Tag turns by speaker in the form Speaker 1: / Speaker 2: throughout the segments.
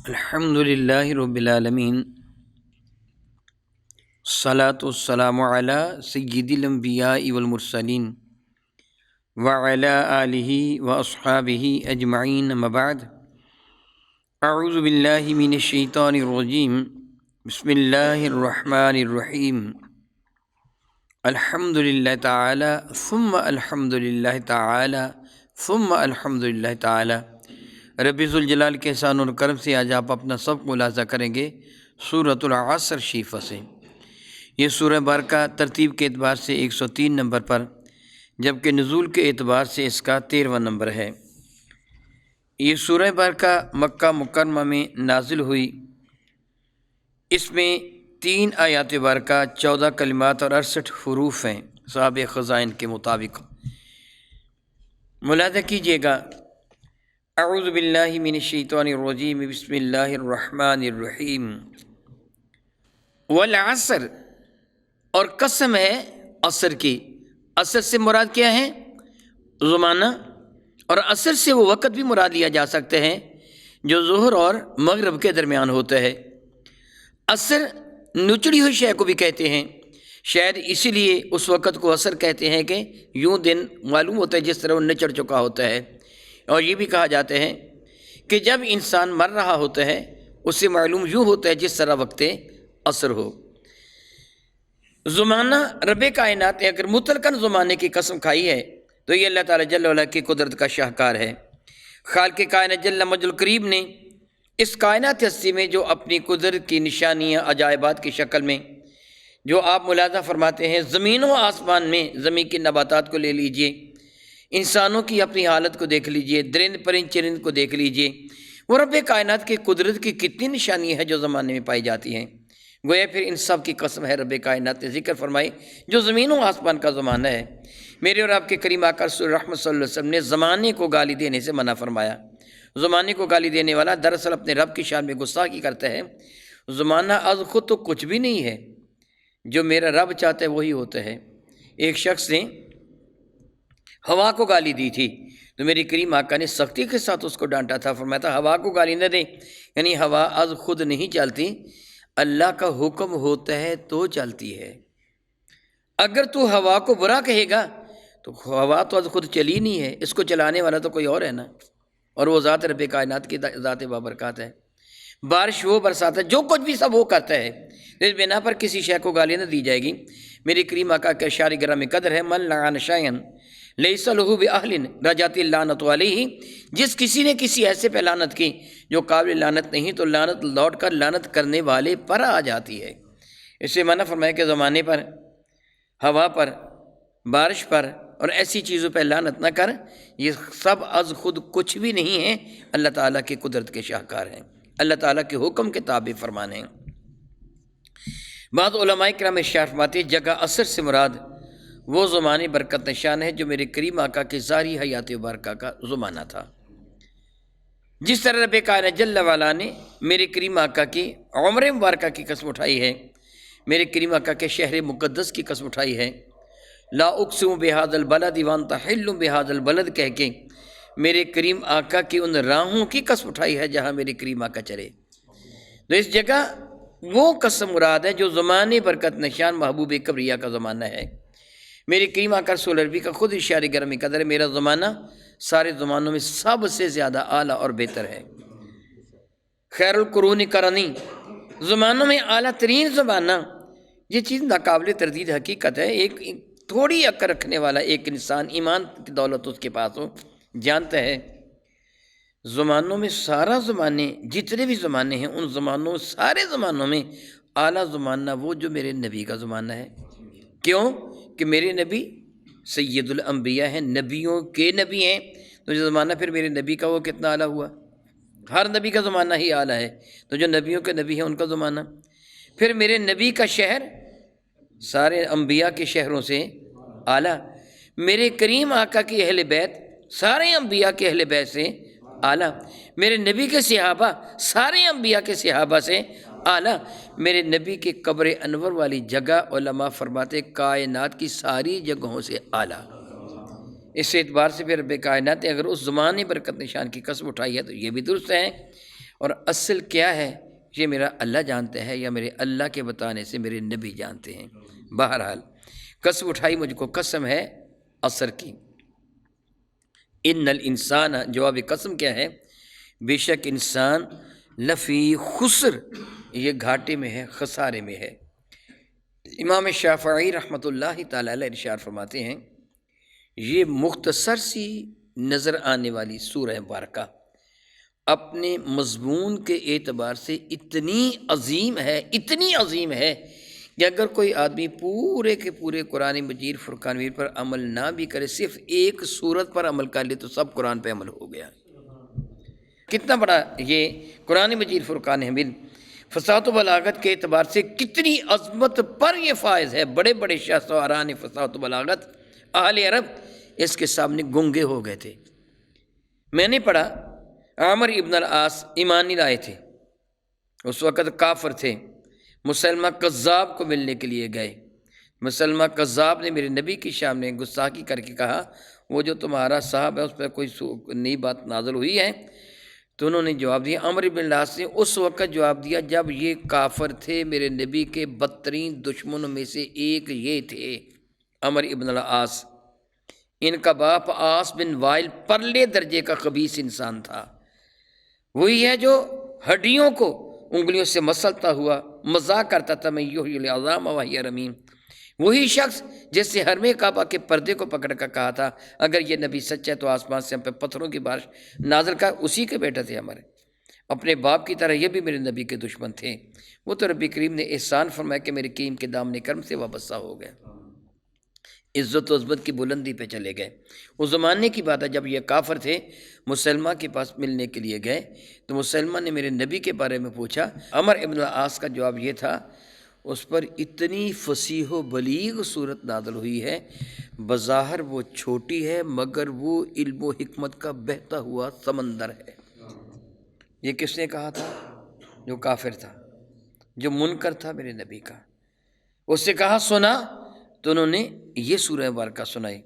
Speaker 1: الحمد للہ رب العالمین، الصلاۃ والسلام علی سید الانبیاء والمرسلین وعلی آلہ واصحابہ اجمعین، اما بعد، اعوذ باللہ من الشیطان الرجیم، بسم اللہ الرحمن الرحیم، الحمد للہ تعالی ثم الحمد للہ تعالی ثم الحمد للہ تعالی۔ رب ذوالجلال کے احسان اور کرم سے آج آپ اپنا سبق ملاحظہ کریں گے سورۃ العصر شریفہ سے۔ یہ سورہ بارکہ ترتیب کے اعتبار سے 103 نمبر پر، جبکہ نزول کے اعتبار سے اس کا 13واں نمبر ہے۔ یہ سورہ بارکہ مکہ مکرمہ میں نازل ہوئی۔ اس میں 3 آیات بارکہ، 14 کلمات اور 68 حروف ہیں صحاب خزائن کے مطابق۔ ملاحظہ کیجیے گا، اعوذ باللہ من الشیطان الرجیم، بسم اللہ الرحمن الرحیم، والعصر، اور قسم ہے عصر کی۔ عصر سے مراد کیا ہے؟ زمانہ، اور عصر سے وہ وقت بھی مراد لیا جا سکتے ہیں جو ظہر اور مغرب کے درمیان ہوتا ہے۔ عصر نچڑی ہوئی شے کو بھی کہتے ہیں، شاید اسی لیے اس وقت کو عصر کہتے ہیں کہ یوں دن معلوم ہوتا ہے جس طرح وہ نچڑ چکا ہوتا ہے۔ اور یہ بھی کہا جاتا ہے کہ جب انسان مر رہا ہوتا ہے اس سے معلوم یوں ہوتا ہے جس طرح وقت عصر ہو۔ زمانہ رب کائنات نے اگر مطلقاً زمانے کی قسم کھائی ہے تو یہ اللہ تعالیٰ جل وعلا کی قدرت کا شاہکار ہے۔ خالق کائنات جل مجد الکریم نے اس کائنات ہستی میں جو اپنی قدرت کی نشانیاں عجائبات کی شکل میں جو آپ ملاحظہ فرماتے ہیں، زمین و آسمان میں زمین کی نباتات کو لے لیجئے، انسانوں کی اپنی حالت کو دیکھ لیجئے، درند پرند چرند کو دیکھ لیجئے، وہ رب کائنات کی قدرت کی کتنی نشانی ہے جو زمانے میں پائی جاتی ہیں۔ گویا پھر ان سب کی قسم ہے رب کائنات نے ذکر فرمائی جو زمین و آسمان کا زمانہ ہے۔ میرے اور آپ کے کریم آقا رسول رحمت صلی اللہ علیہ وسلم نے زمانے کو گالی دینے سے منع فرمایا۔ زمانے کو گالی دینے والا دراصل اپنے رب کی شان میں گستاخی کرتا ہے۔ زمانہ از خود تو کچھ بھی نہیں ہے، جو میرا رب چاہتا ہے وہی ہوتا ہے۔ ایک شخص نے ہوا کو گالی دی تھی تو میری کریم آقا نے سختی کے ساتھ اس کو ڈانٹا تھا، فرمایا تھا ہوا کو گالی نہ دے، یعنی ہوا از خود نہیں چلتی، اللہ کا حکم ہوتا ہے تو چلتی ہے۔ اگر تو ہوا کو برا کہے گا تو ہوا تو از خود چلی نہیں ہے، اس کو چلانے والا تو کوئی اور ہے نا، اور وہ ذات رب کائنات کی ذات بابرکات ہے۔ بارش وہ برساتا ہے، جو کچھ بھی سب وہ کرتا ہے، اس بنا پر کسی شے کو گالی نہ دی جائے گی۔ میری کریم آقا کے اشعار گرامی قدر ہے، من لعن شیئا لیس لہ بأہل رجعت اللعنۃ علیہ، جس کسی نے کسی ایسے پہ لعنت کی جو قابل لعنت نہیں تو لعنت لوٹ کر لعنت کرنے والے پر آ جاتی ہے۔ اس سے منع فرمایا کہ زمانے پر، ہوا پر، بارش پر اور ایسی چیزوں پہ لعنت نہ کر، یہ سب از خود کچھ بھی نہیں ہے، اللہ تعالیٰ کی قدرت کے شاہکار ہیں، اللہ تعالیٰ کے حکم کے تابع فرمان ہیں۔ بعض علماء کرام ارشاد فرماتے ہیں جگہ عصر سے مراد وہ زمانے برکت نشان ہے جو میرے کریم آقا کے ظاہری حیات مبارکہ کا زمانہ تھا۔ جس طرح رب کائنات جل وعلا نے میرے کریم آقا کی عمر مبارکہ کی قسم اٹھائی ہے، میرے کریم آقا کے شہر مقدس کی قسم اٹھائی ہے، لا اقسم بہذا البلد وانت حل بہذا البلد کہہ کے میرے کریم آقا کی ان راہوں کی قسم اٹھائی ہے جہاں میرے کریم آقا چلے۔ تو اس جگہ وہ قسم مراد ہے جو زمانے برکت نشان محبوب کبریا کا زمانہ ہے۔ میری کریم آقا رسول عربی کا خود اشعار گرامی قدر ہے، میرا زمانہ سارے زمانوں میں سب سے زیادہ اعلیٰ اور بہتر ہے۔ خیر القرون قرنی، زمانوں میں اعلیٰ ترین زمانہ، یہ چیز ناقابل تردید حقیقت ہے۔ ایک تھوڑی عقل رکھنے والا ایک انسان، ایمان کی دولت اس کے پاس ہو، جانتا ہے زمانوں میں سارا زمانے، جتنے بھی زمانے ہیں ان زمانوں، سارے زمانوں میں اعلیٰ زمانہ وہ جو میرے نبی کا زمانہ ہے۔ کیوں کہ میرے نبی سید الانبیاء ہیں، نبیوں کے نبی ہیں، تو جو زمانہ پھر میرے نبی کا وہ کتنا اعلیٰ ہوا۔ ہر نبی کا زمانہ ہی اعلیٰ ہے، تو جو نبیوں کے نبی ہیں ان کا زمانہ، پھر میرے نبی کا شہر سارے انبیاء کے شہروں سے اعلیٰ، میرے کریم آقا کی اہل بیت سارے انبیاء کے اہل بیت سے اعلیٰ، میرے نبی کے صحابہ سارے انبیاء کے صحابہ سے اعلیٰ، میرے نبی کے قبر انور والی جگہ علماء فرماتے کائنات کی ساری جگہوں سے اعلیٰ۔ اس اعتبار سے پھر رب کائنات نے اگر اس زمانے برکت نشان کی قسم اٹھائی ہے تو یہ بھی درست ہے۔ اور اصل کیا ہے یہ میرا اللہ جانتا ہے یا میرے اللہ کے بتانے سے میرے نبی جانتے ہیں۔ بہرحال قسم اٹھائی مجھ کو قسم ہے عصر کی۔ ان الانسان، جواب قسم کیا ہے؟ بے شک انسان لفی خسر، یہ گھاٹے میں ہے، خسارے میں ہے۔ امام شافعی رحمۃ اللہ تعالی علیہ ارشاد فرماتے ہیں یہ مختصر سی نظر آنے والی سورہ مبارکہ اپنے مضمون کے اعتبار سے اتنی عظیم ہے کہ اگر کوئی آدمی پورے کے پورے قرآن مجید فرقان مجید پر عمل نہ بھی کرے، صرف ایک سورت پر عمل کر لے تو سب قرآن پہ عمل ہو گیا۔ کتنا بڑا یہ قرآن مجید فرقان حمید فصاحت و بلاغت کے اعتبار سے کتنی عظمت پر یہ فائز ہے۔ بڑے بڑے شاعران فصاحت و بلاغت اہل عرب اس کے سامنے گنگے ہو گئے تھے۔ میں نے پڑھا عامر ابن العاص ایمان نہیں لائے تھے، اس وقت کافر تھے، مسلمہ کذاب کو ملنے کے لیے گئے۔ مسلمہ کذاب نے میرے نبی کی شام نے گستاخی کر کے کہا وہ جو تمہارا صاحب ہے اس پہ کوئی نئی بات نازل ہوئی ہے؟ تو انہوں نے جواب دیا، عامر ابن العاص نے اس وقت جواب دیا جب یہ کافر تھے، میرے نبی کے بدترین دشمنوں میں سے ایک یہ تھے عامر ابن العاص۔ ان کا باپ عاص بن وائل پرلے درجے کا خبیث انسان تھا، وہی ہے جو ہڈیوں کو انگلیوں سے مسلتا ہوا مذاق کرتا تھا، میں یحیی العظام وہی رمیم، وہی شخص جس سے حرم کعبہ کے پردے کو پکڑ کر کہا تھا اگر یہ نبی سچ ہے تو آسمان سے ہم پہ پتھروں کی بارش نازل کر، اسی کے بیٹا تھے ہمارے، اپنے باپ کی طرح یہ بھی میرے نبی کے دشمن تھے۔ وہ تو رب کریم نے احسان فرمایا کہ میرے کریم کے دامن کرم سے وابستہ ہو گئے، عزت و عظمت کی بلندی پہ چلے گئے۔ اس زمانے کی بات ہے جب یہ کافر تھے، مسلمہ کے پاس ملنے کے لیے گئے تو مسلمہ نے میرے نبی کے بارے میں پوچھا۔ عمر ابن العاص کا جواب یہ تھا اس پر اتنی فصیح و بلیغ صورت نازل ہوئی ہے، بظاہر وہ چھوٹی ہے مگر وہ علم و حکمت کا بہتا ہوا سمندر ہے۔ یہ کس نے کہا تھا؟ جو کافر تھا، جو منکر تھا میرے نبی کا۔ اس سے کہا سنا تو انہوں نے یہ سورہ مبارکہ سنائی،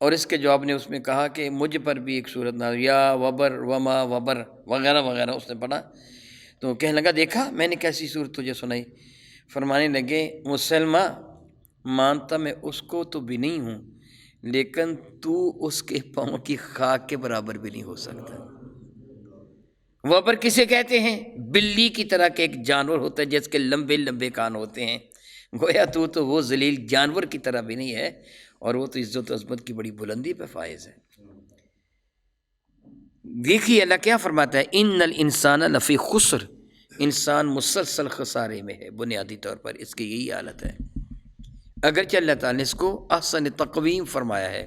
Speaker 1: اور اس کے جواب نے اس میں کہا کہ مجھ پر بھی ایک سورت نازل یا وبر وما وبر وغیرہ وغیرہ اس نے پڑھا، تو کہنے لگا دیکھا میں نے کیسی سورت تجھے سنائی؟ فرمانے لگے مسلمہ مانتا میں اس کو تو بھی نہیں ہوں لیکن تو اس کے پاؤں کی خاک کے برابر بھی نہیں ہو سکتا۔ وبر کسے کہتے ہیں؟ بلی کی طرح کے ایک جانور ہوتا ہے جس کے لمبے لمبے کان ہوتے ہیں، گویا تو وہ ذلیل جانور کی طرح بھی نہیں ہے، اور وہ تو عزت و عظمت کی بڑی بلندی پہ فائز ہے۔ دیکھیے اللہ کیا فرماتا ہے، ان الانسان لفی خسر، انسان مسلسل خسارے میں ہے، بنیادی طور پر اس کی یہی حالت ہے، اگرچہ اللہ تعالیٰ نے اس کو احسن تقویم فرمایا ہے۔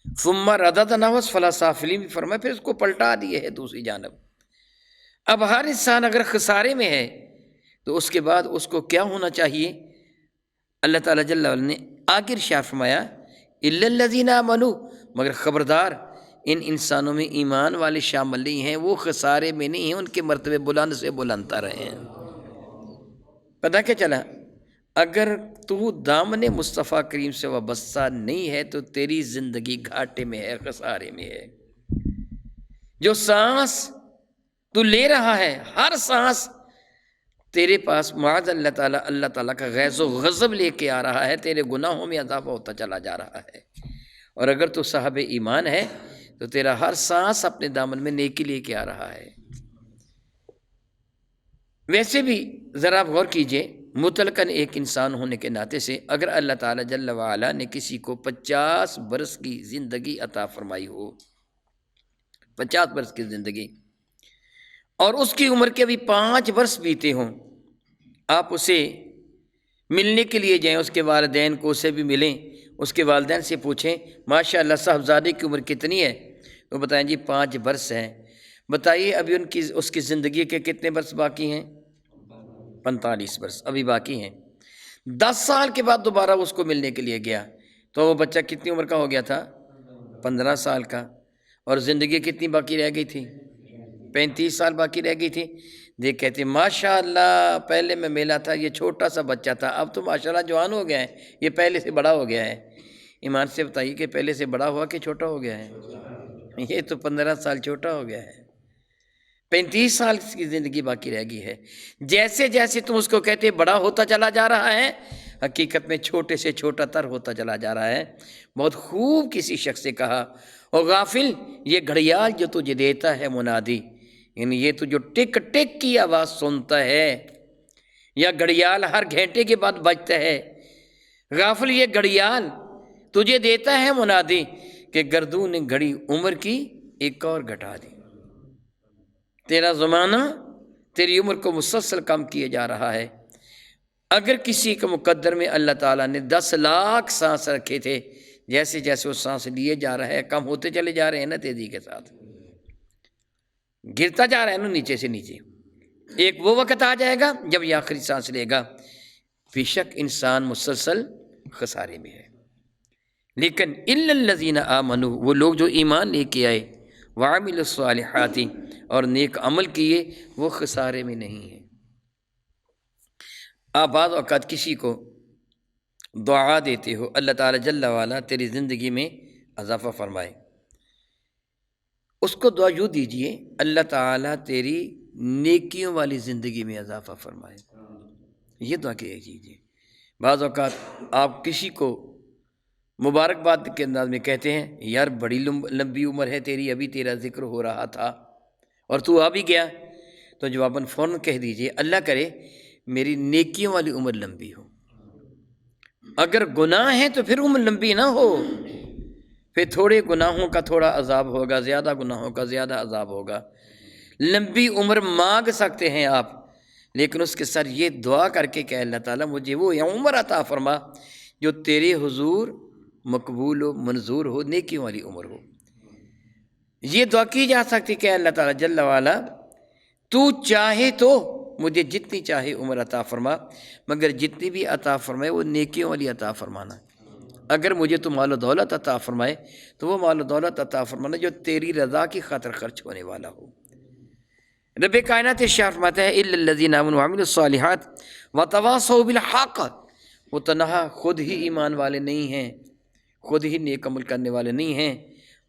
Speaker 1: ثم رددناہ اسفل سافلین بھی فرمایا، پھر اس کو پلٹا دیے ہے دوسری جانب۔ اب ہر انسان اگر خسارے میں ہے تو اس کے بعد اس کو کیا ہونا چاہیے؟ اللہ تعالیٰ جل وعلا نے آخر ارشاد فرمایا الا الذین آمنوا، مگر خبردار ان انسانوں میں ایمان والے شامل نہیں ہیں، وہ خسارے میں نہیں ہیں، ان کے مرتبے بلند سے بلندتا رہے ہیں۔ پتہ کیا چلا؟ اگر تو دامن مصطفیٰ کریم سے وابستہ نہیں ہے تو تیری زندگی گھاٹے میں ہے، خسارے میں ہے۔ جو سانس تو لے رہا ہے، ہر سانس تیرے پاس معاذ اللہ تعالیٰ کا غیظ و غضب لے کے آ رہا ہے، تیرے گناہوں میں اضافہ ہوتا چلا جا رہا ہے، اور اگر تو صاحب ایمان ہے تو تیرا ہر سانس اپنے دامن میں نیکی لے کے آ رہا ہے۔ ویسے بھی ذرا آپ غور کیجئے، مطلقاً ایک انسان ہونے کے ناطے سے اگر اللہ تعالیٰ جل وعلا نے کسی کو 50 برس کی زندگی عطا فرمائی ہو، 50 برس کی زندگی، اور اس کی عمر کے ابھی 5 برس بیتے ہوں، آپ اسے ملنے کے لیے جائیں، اس کے والدین کو اسے بھی ملیں، اس کے والدین سے پوچھیں ماشاءاللہ صاحبزادے کی عمر کتنی ہے؟ وہ بتائیں جی 5 برس ہیں۔ بتائیے ابھی اس کی زندگی کے کتنے برس باقی ہیں؟ 45 برس ابھی باقی ہیں۔ 10 سال کے بعد دوبارہ اس کو ملنے کے لیے گیا تو وہ بچہ کتنی عمر کا ہو گیا تھا؟ 15 سال کا، اور زندگی کتنی باقی رہ گئی تھی؟ 35 سال باقی رہ گئی تھی۔ دیکھ کہتے ماشاءاللہ پہلے میں ملا تھا یہ چھوٹا سا بچہ تھا، اب تو ماشاءاللہ جوان ہو گیا ہے، یہ پہلے سے بڑا ہو گیا ہے۔ ایمان سے بتائیے کہ پہلے سے بڑا ہوا کہ چھوٹا ہو گیا ہے؟ یہ تو 15 سال چھوٹا ہو گیا ہے۔ 35 سال کی زندگی باقی رہ گئی ہے. جیسے جیسے تم اس کو کہتے بڑا ہوتا چلا جا رہا ہے، حقیقت میں چھوٹے سے چھوٹا تر ہوتا چلا جا رہا ہے. بہت خوب کسی شخص سے کہا، او غافل، یہ گھڑیال جو تجھے دیتا ہے منادی، یعنی یہ تو جو ٹک ٹک کی آواز سنتا ہے، یا گھڑیال ہر گھنٹے کے بعد بجتا ہے، غافل یہ گھڑیال تجھے دیتا ہے منادی کہ گردوں نے گھڑی عمر کی ایک اور گھٹا دی. تیرا زمانہ تیری عمر کو مسلسل کم کیے جا رہا ہے. اگر کسی کے مقدر میں اللہ تعالیٰ نے 10 لاکھ سانس رکھے تھے، جیسے جیسے وہ سانس لیے جا رہا ہے کم ہوتے چلے جا رہے ہیں نا، تیزی کے ساتھ گرتا جا رہا ہے نا نیچے سے نیچے. ایک وہ وقت آ جائے گا جب یہ آخری سانس لے گا. بے شک انسان مسلسل خسارے میں ہے، لیکن الا الذین آمنوا، وہ لوگ جو ایمان لے کے آئے، وعملوا الصالحات، اور نیک عمل کیے، وہ خسارے میں نہیں ہیں. آپ بعض اوقات کسی کو دعا دیتے ہو، اللہ تعالیٰ جل وعلا تیری زندگی میں اضافہ فرمائے. اس کو دعا یوں دیجئے، اللہ تعالیٰ تیری نیکیوں والی زندگی میں اضافہ فرمائے. یہ دعا کیجیے. بعض اوقات آپ کسی کو مبارکباد کے انداز میں کہتے ہیں، یار بڑی لمبی عمر ہے تیری، ابھی تیرا ذکر ہو رہا تھا اور تو آ بھی گیا، تو جواباً فوراً کہہ دیجئے، اللہ کرے میری نیکیوں والی عمر لمبی ہو. اگر گناہ ہے تو پھر عمر لمبی نہ ہو، پھر تھوڑے گناہوں کا تھوڑا عذاب ہوگا، زیادہ گناہوں کا زیادہ عذاب ہوگا. لمبی عمر مانگ سکتے ہیں آپ، لیکن اس کے ساتھ یہ دعا کر کے کہ اللہ تعالیٰ مجھے وہ عمر عطا فرما جو تیرے حضور مقبول و منظور ہو، نیکیوں والی عمر ہو. یہ دعا کی جا سکتی کہ اللہ تعالیٰ جل وعلا تو چاہے تو مجھے جتنی چاہے عمر عطا فرما، مگر جتنی بھی عطا فرمائے وہ نیکیوں والی عطا فرمانا. اگر مجھے تو مال و دولت عطا فرمائے تو وہ مال و دولت عطا فرمانا جو تیری رضا کی خاطر خرچ ہونے والا ہو. رب کائنات ارشاد فرماتا ہے الا الذین آمنوا وعملوا الصالحات وتواصوا بالحق. وہ تنہا خود ہی ایمان والے نہیں ہیں، خود ہی نیک عمل کرنے والے نہیں ہیں،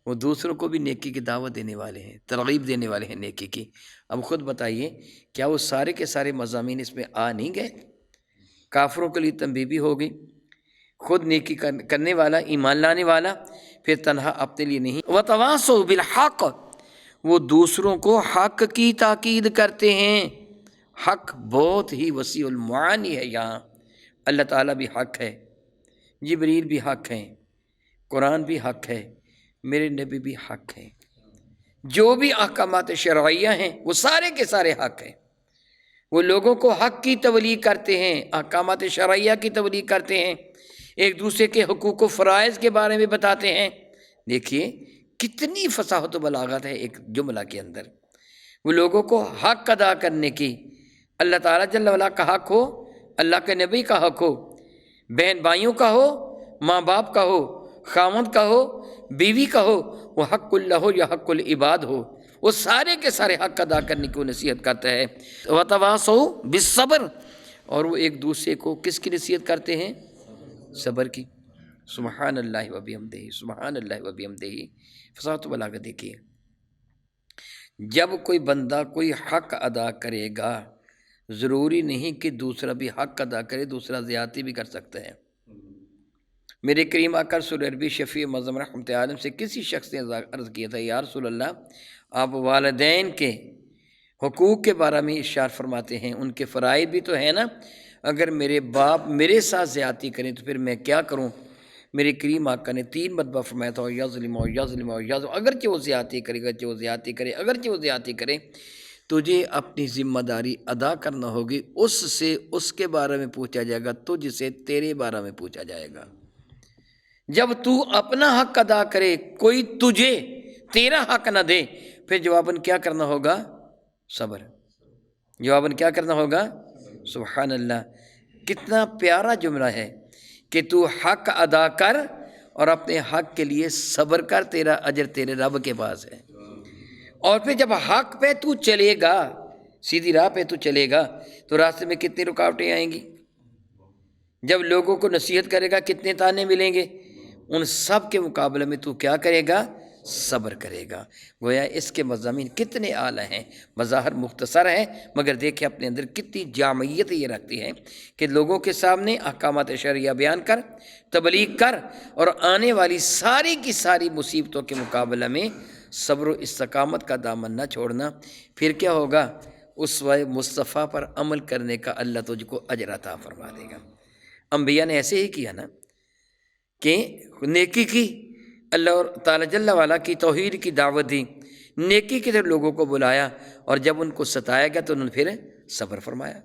Speaker 1: وہ دوسروں کو بھی نیکی کی دعوت دینے والے ہیں، ترغیب دینے والے ہیں نیکی کی. اب خود بتائیے کیا وہ سارے کے سارے مضامین اس میں آ نہیں گئے؟ کافروں کے لیے تنبیہ بھی ہو گئی، خود نیکی کرنے والا، ایمان لانے والا پھر تنہا اپنے لیے نہیں. وتواصوا بالحق، وہ دوسروں کو حق کی تاکید کرتے ہیں. حق بہت ہی وسیع المعانی ہے. یہاں اللہ تعالیٰ بھی حق ہے، جبریل بھی حق ہیں، قرآن بھی حق ہے، میرے نبی بھی حق ہیں. جو بھی احکامات شرعیہ ہیں وہ سارے کے سارے حق ہیں. وہ لوگوں کو حق کی تبلیغ کرتے ہیں، احکامات شرعیہ کی تبلیغ کرتے ہیں، ایک دوسرے کے حقوق و فرائض کے بارے میں بتاتے ہیں. دیکھیے کتنی فصاحت و بلاغت ہے ایک جملہ کے اندر. وہ لوگوں کو حق ادا کرنے کی، اللہ تعالیٰ جل وعلا کا حق ہو، اللہ کے نبی کا حق ہو، بہن بھائیوں کا ہو، ماں باپ کا ہو، خاوند کا ہو، بیوی کا ہو، وہ حق اللہ ہو یا حق العباد ہو، وہ سارے کے سارے حق ادا کرنے کی نصیحت کرتا ہے. وتواصوا بالصبر، اور وہ ایک دوسرے کو کس کی نصیحت کرتے ہیں؟ صبر کی. سبحان اللہ و بحمدہ، سبحان اللہ و بحمدہ. فصاحت و بلاغت دیکھیے. جب کوئی بندہ کوئی حق ادا کرے گا، ضروری نہیں کہ دوسرا بھی حق ادا کرے، دوسرا زیادتی بھی کر سکتا ہے. میرے کریم آقا رسول عربی شفیع معظم رحمت عالم سے کسی شخص نے عرض کیا تھا، یا رسول اللہ آپ والدین کے حقوق کے بارے میں ارشاد فرماتے ہیں، ان کے فرائض بھی تو ہیں نا، اگر میرے باپ میرے ساتھ زیادتی کریں تو پھر میں کیا کروں؟ میرے کریم آقا نے 3 مرتبہ فرمایا تھا، یظلم و یظلم و یظلم، اگرچہ وہ زیادتی کرے، اگرچہ وہ زیادتی کرے، اگرچہ وہ زیادتی کرے، تجھے اپنی ذمہ داری ادا کرنا ہوگی. اس سے اس کے بارے میں پوچھا جائے گا، تجھ سے تیرے بارے میں پوچھا جائے گا. جب تو اپنا حق ادا کرے، کوئی تجھے تیرا حق نہ دے، پھر جواباً کیا کرنا ہوگا؟ صبر. جواباً کیا کرنا ہوگا؟ سبحان اللہ. کتنا پیارا جملہ ہے کہ تو حق ادا کر اور اپنے حق کے لیے صبر کر، تیرا اجر تیرے رب کے پاس ہے. اور پھر جب حق پہ تو چلے گا، سیدھی راہ پہ تو چلے گا، تو راستے میں کتنی رکاوٹیں آئیں گی. جب لوگوں کو نصیحت کرے گا کتنے تانے ملیں گے. ان سب کے مقابلے میں تو کیا کرے گا؟ صبر کرے گا۔ گویا اس کے مضامین کتنے اعلیٰ ہیں، بظاہر مختصر ہیں، مگر دیکھیں اپنے اندر کتنی جامعیت یہ رکھتی ہے کہ لوگوں کے سامنے احکامات شرعیہ بیان کر، تبلیغ کر، اور آنے والی ساری کی ساری مصیبتوں کے مقابلہ میں صبر و استقامت کا دامن نہ چھوڑنا۔ پھر کیا ہوگا؟ اسوہ مصطفیٰ پر عمل کرنے کا اللہ تجھ کو اجر عطا فرما دے گا۔ انبیاء نے ایسے ہی کیا نا کہ نیکی کی، اللہ اور تعالیٰ جل وعلا کی توحید کی دعوت دی، نیکی کی طرف لوگوں کو بلایا، اور جب ان کو ستایا گیا تو انہوں نے پھر صبر فرمایا۔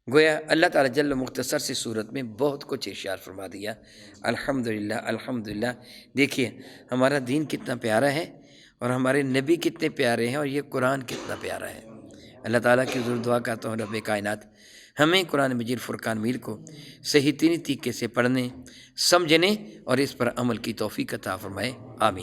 Speaker 1: گویا اللہ تعالیٰ جل مختصر سی صورت میں بہت کچھ ارشاد فرما دیا۔ الحمدللہ الحمدللہ۔ دیکھیے ہمارا دین کتنا پیارا ہے، اور ہمارے نبی کتنے پیارے ہیں، اور یہ قرآن کتنا پیارا ہے۔ اللہ تعالیٰ کی حضور دعا کرتا ہوں رب کائنات ہمیں قرآن مجید فرقان میر کو صحیح طریقے سے پڑھنے، سمجھنے اور اس پر عمل کی توفیق عطا فرمائے، آمین۔